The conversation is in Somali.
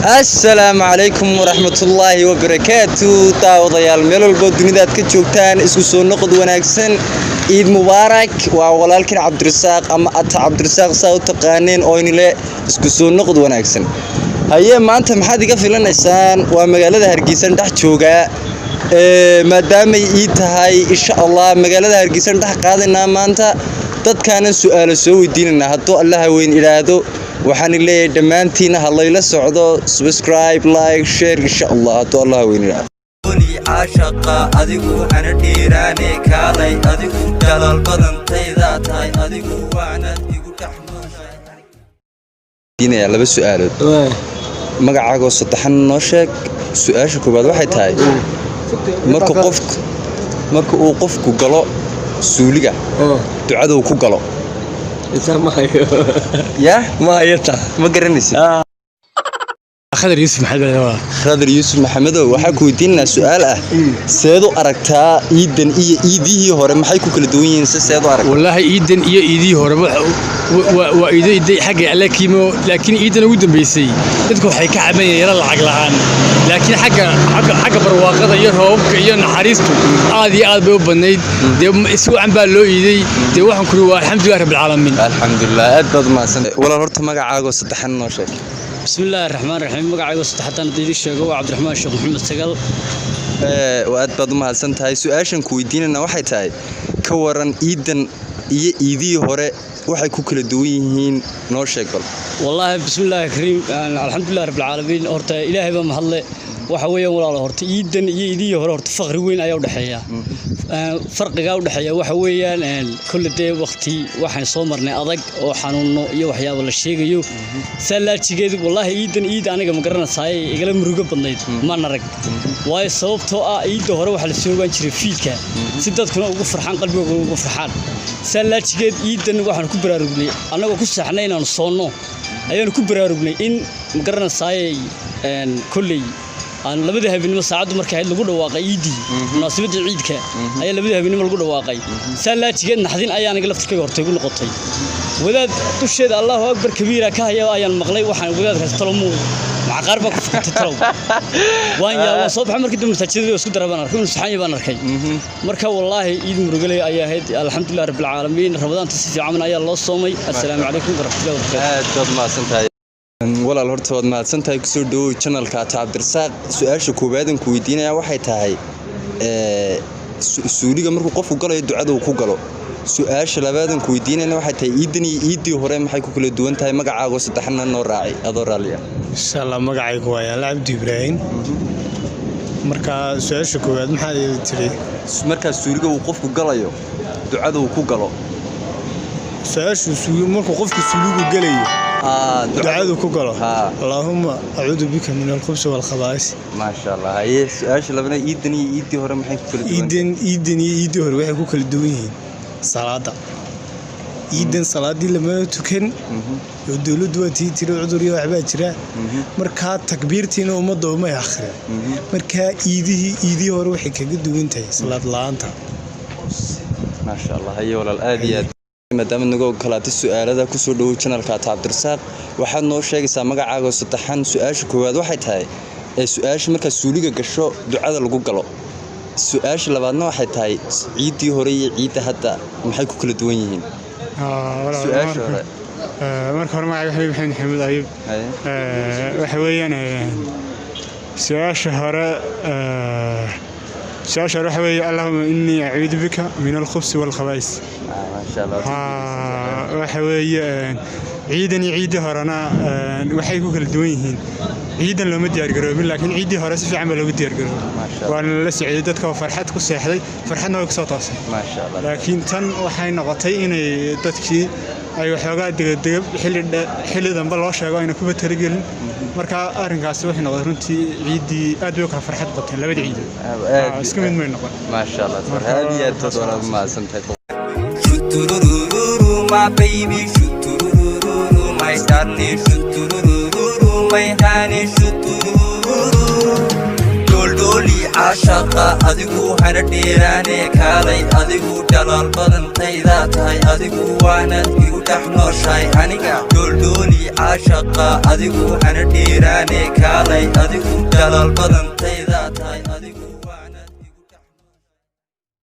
السلام عليكم ورحمة الله وبركاته داوديال meel walba dunida aad ka joogtaan isku soo noqod wanaagsan Eid Mubarak waa walaalkeen Cabdirasaaq ama ata Cabdirasaaq saa u taqaaneen oo inile isku soo noqod wanaagsan haye maanta maxaad iga filanaysaan waa magaalada Hargeysa dhex jooga maadaama ay tahay insha Allah magaalada Hargeysa dhex qaadina maanta dadkana su'aalo soo weydiinana hadoo Allah weyn ilaado waxaan leeyahay dhamaantiin halayla socdo subscribe like share insha Allah hadoo Allah weyn ilaado عاشقة أديكو أنا ديراني كالي أديكو دلال بدن تيدا تاي أديكو وانا إيكو تحمل دينا يلا بس سؤال مقعاقو صدحان نوشك سؤال شكوباد واحد تاي مركو قفكو قلو سوليقا دعادو كو قلو إنسان ما هيو يا ما هيتا ما قرنسي خضر يوسف محمد خضر يوسف محمد waxaa ku weydiinaa su'aal ah seedo aragtaa iidan iyo iidihii hore maxay ku kala duwan yihiin seedo arag wallahi iidan iyo iidihii hore waa iiday xagga alakiimo laakiin iidan ugu dambeysay dadku waxay ka cabanayeen yara lacag la'aan laakiin xagga barwaaqada iyo roobka iyo naxariistu aad iyo aad bay u badnayd isku baa loo iiday waxaan ku waa alxamdulillah rabbil caalamiin alxamdulillah aad baad maasan walaal horta magacaaga saddexan noo sheeg بسم الله الرحمن الرحيم مقعيو صدحتان ديدي شيغو عبد الرحمن الشيخ محمد سقال وأد بعض ما هالسنتهاي سؤالشن كويديننا waxay tahay ka waran iidan iyo iidii hore waxay ku kala duwan yihiin noo sheeg bal والله بسم الله الكريم الحمد لله رب العالمين horta ilaahay ba mahadle waxa weeyaan walaal horta iidan iyo iidii hore horta faqri weyn ayaa u dhaxeeya farqiga u dhaxeeya waxa weeyaan kulliday waqti waxaan soo marnay adag oo xanuuno iyo waxyaabo la sheegayo salaajigeedu wallahi iid aniga ma garanaysay igala murugo badnayd ma narag way sababtoo ah iidda hore waxa la soo gaan jiray fiidka si dadkuna ugu farxaan qalbigooda ugu farxaan salaajigeed iidan waxaan ku baraarugnay anagoo ku saxnay inaan soono ayaan ku baraarugnay in ma garanaysay kullay aan labada habeenimo saacadu markay ahayd lagu dhawaaqay iidii munaasabada ciidka ayaa labada habeenimo lagu dhawaaqay salaajigeed naxdin ayaan aniga laftirkayga hortay ugu noqotay wadaad dusheeda Allahu akbar kabiira ka haya ayaan maqlay waxaan wadaadkaas talomo macaqar ba ku fikirtay talow waan yaa soo baxay markii dib masaajidada isku darabaan arkay saxan baan arkay marka wallahi iid murugalay ayaa ahayd alxamdulillah rabbil caalamiin rabadaanta si fiican ayaa loo soomay assalaamu alaykum warahmatullahi wabarakatuh aad ma santahay walaal horta waad mahadsantahay ku soo dhawow channelka Cabdirasaaq su'aasha koobaad ku weydiinaya waxay tahay suuliga markuu qofku galayo ducada uu ku galo su'aasha labaad ku weydiinayna waxay tahay iidan iyo iidii hore maxay ku kala duwan tahay magacaaga saddexna noo raaci adoo raaliya insha Allah magacaygu waa Yaala Abdi Ibrahim marka su'aasha koobaad maxaa tiri marka suuliga uu qofku galayo ducada uu ku galo su'aasha suuliga markuu qofku suuligu galayo دعاء كوكلا اللهم أعوذ بك من الخبث والخبائث ما شاء الله هي سؤال لبنا إيدي هرم محي كل إيدي هرم محي كل دوين صلاة إيدن صلاة دي لما تكن يدلو دواتي ترى عذري وعباد ترى مركا تكبيرتين ومضى وما يأخر مركا إيدي هرم محي كل دوين تاي صلاة الله أنت ما شاء الله هي ولا الآديات maadaama naga kalaatay su'aalada ku soo dhaw channelka Cabdirasaaq waxaad noo sheegaysaa magacaaga saddexan su'aasha koowaad waxay tahay su'aasha marka suuliga gasho ducada lagu galo su'aasha labaadna waxay tahay ciidii hore iyo ciida hadda maxay ku kala duwan yihiin su'aasha hore marka hore magacayga Xabiib Maxamed Ayub waxa weeyaan su'aasha hore وحوي اللهم إني أعوذ بك من الخبث والخبائث ما شاء الله وحوي عيد هرنا وحيكو كل دوينهن عيدا لو مديار قريبين لكن عيدي هرس في عمل لو مديار قريب وانا لسه عيدتك وفرحتك وسيحدي فرحنا وكسوطاس ما شاء الله لكن تن وحين نغطي إن دتكي أي وحاجات دقيق حل ذنب الله شيء وين كوبا ترجل مركا أرنكاس وحين نغطي عيدي أدوك فرحت بطن لا بدي عيد اسكمين من نقول ما شاء الله هذه تدور ما سنتك my baby shoot my darling shoot my honey shoot dol doli caashaqa adigu hana dheeraane kaalay adigu dhalaal badantayda tahay adigu waanad igu dhex nooshahay aniga dholdhooli caashaqa adigu hana dheeraane kaalay adigu dhalaal badantayda tahay adigu